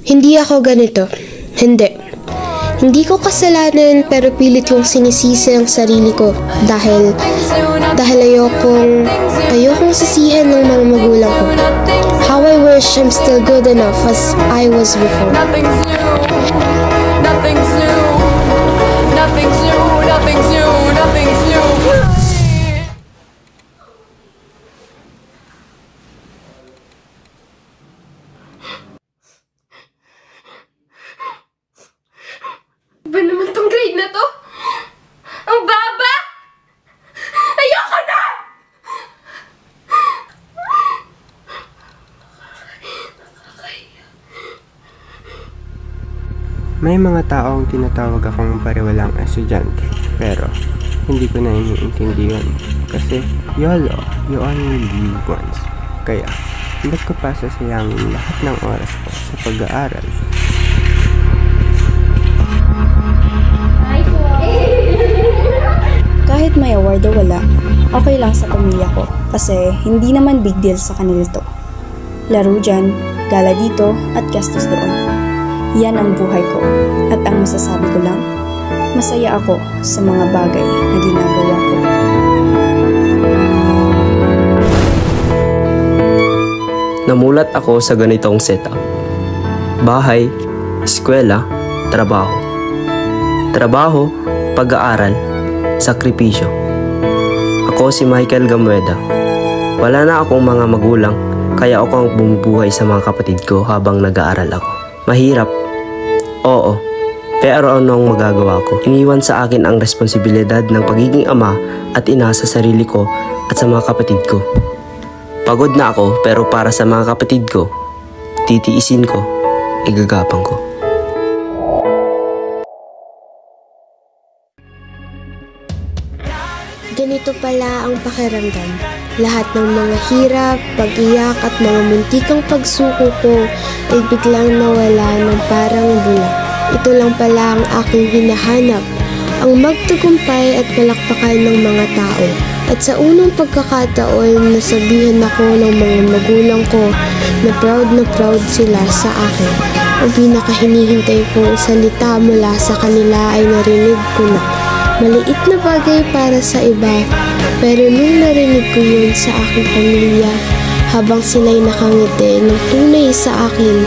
Hindi ako ganito. Hindi. Hindi ko kasalanan pero pilit kong sinisisi ang sarili ko dahil ayokong sisihan ng mga magulang ko. How I wish I'm still good enough as I was before. Nothing's new. Nothing's new. Nothing's new. Nothing's new. Nothing's new. Ba naman tong grade na to? Ang baba! Ayoko na! May mga taong tinatawag akong pariwalang estudyante, pero hindi ko na iniintindi yun. Kasi YOLO, you only live once. Kaya, ba't ko pa sasayangin lahat ng oras ko sa pag-aaral? Kahit may award o wala, okay lang sa pamilya ko kasi hindi naman big deal sa kanila to. Laro dyan, gala dito at gastos doon. Yan ang buhay ko at ang masasabi ko lang, masaya ako sa mga bagay na ginagawa ko. Namulat ako sa ganitong setup. Bahay, eskwela, trabaho. Trabaho, pag-aaral, sakripisyo. Ako si Michael Gamueda. Wala na akong mga magulang, kaya ako ang bumubuhay sa mga kapatid ko habang nag-aaral ako. Mahirap, oo, pero anong magagawa ko? Iniwan sa akin ang responsibilidad ng pagiging ama at ina sa sarili ko at sa mga kapatid ko. Pagod na ako pero para sa mga kapatid ko, titiisin ko, igagapang ko. Ganito pala ang pakiramdam. Lahat ng mga hirap, pag-iyak at mga muntikang pagsuko ko ay biglang nawala ng parang bula. Ito lang pala ang aking hinahanap, ang magtagumpay at palakpakan ng mga tao. At sa unang pagkakataon, nasabihan ako ng mga magulang ko na proud sila sa akin. Ang pinakahinihintay kong salita mula sa kanila ay narinig ko na. Maliit na bagay para sa iba, pero nung narinig ko yun sa aking pamilya, habang sila'y nakangiti ng tunay sa akin,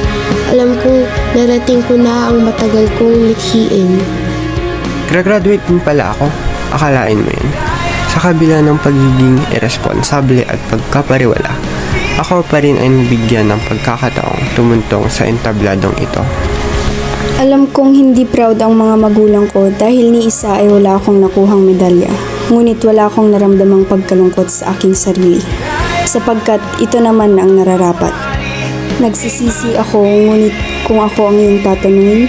alam kong narating ko na ang matagal kong mithiin. Graduate din pala ako, akalain mo yun. Sa kabila ng pagiging irresponsable at pagkapariwala, ako pa rin ay nabigyan ng pagkakataong tumuntong sa entabladong ito. Alam kong hindi proud ang mga magulang ko dahil ni isa ay wala akong nakuhang medalya. Ngunit wala akong naramdamang pagkalungkot sa aking sarili, sapagkat ito naman ang nararapat. Nagsisisi ako, ngunit kung ako ang iyong tatanungin,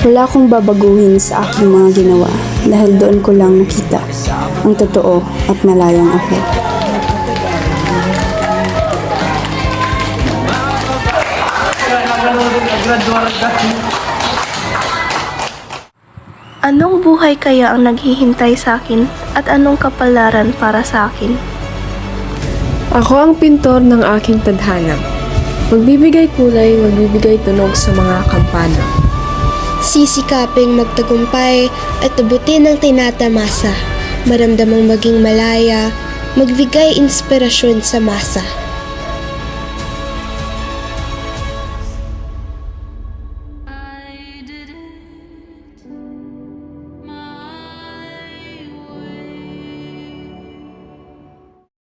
wala akong babaguhin sa aking mga ginawa dahil doon ko lang nakita ang totoo at malayang ako. Anong buhay kaya ang naghihintay sa akin at anong kapalaran para sa akin? Ako ang pintor ng aking tadhana. Magbibigay kulay, magbibigay tunog sa mga kampana. Sisikaping magtagumpay at abutin ang tinatamasa, maramdamang maging malaya, magbigay inspirasyon sa masa.